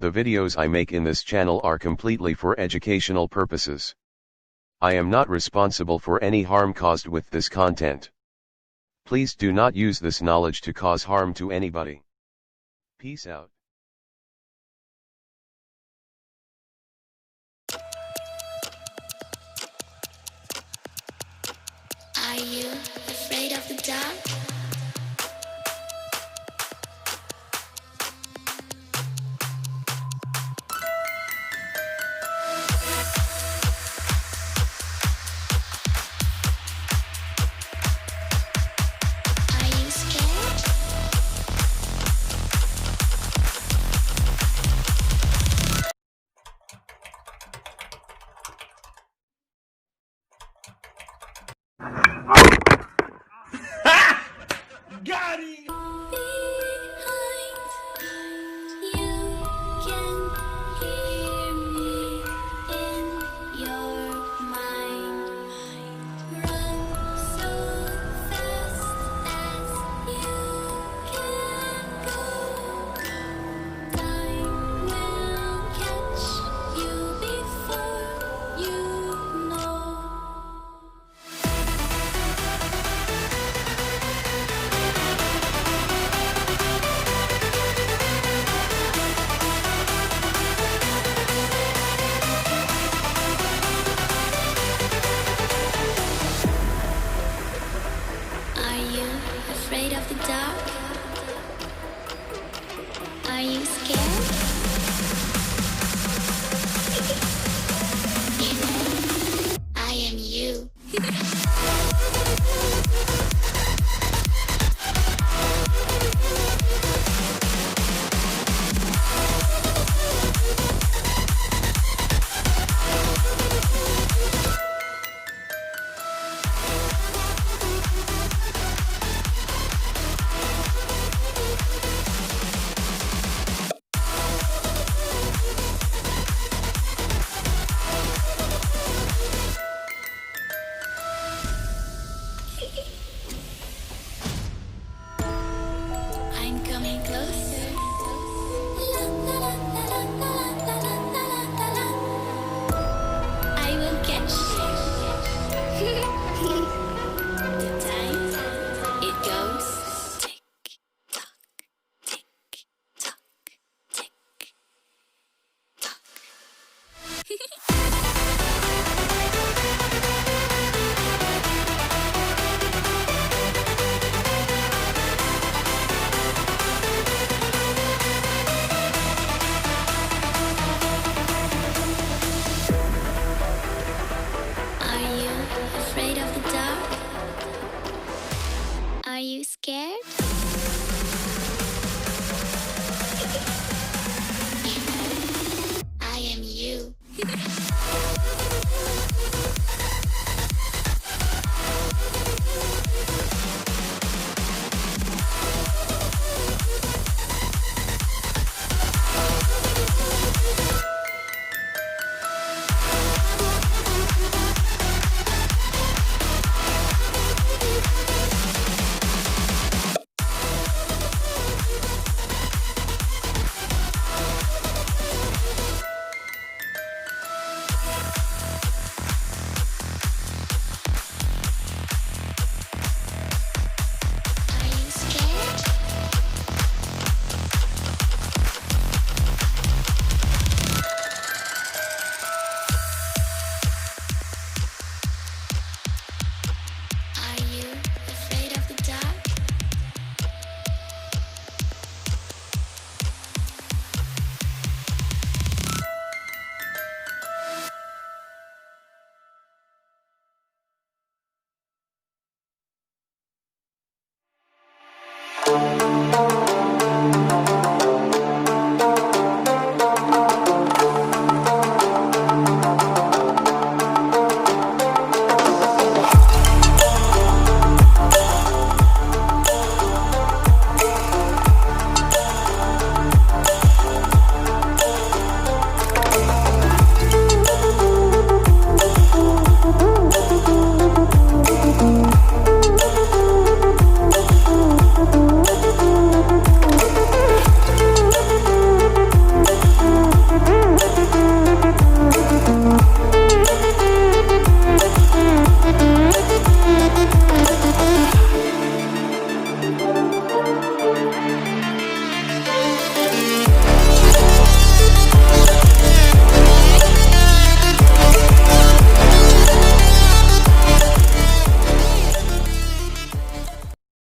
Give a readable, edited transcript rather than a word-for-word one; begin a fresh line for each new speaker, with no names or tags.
The videos I make in this channel are completely for educational purposes. I am not responsible for any harm caused with this content. Please do not use this knowledge to cause harm to anybody. Peace out.
Are you afraid of the dark? Are you scared?
Got it! Afraid of the dark? Are you scared? I am you. I'm coming closer. I will catch you. The time it goes tick tock, tick tock, tick tock.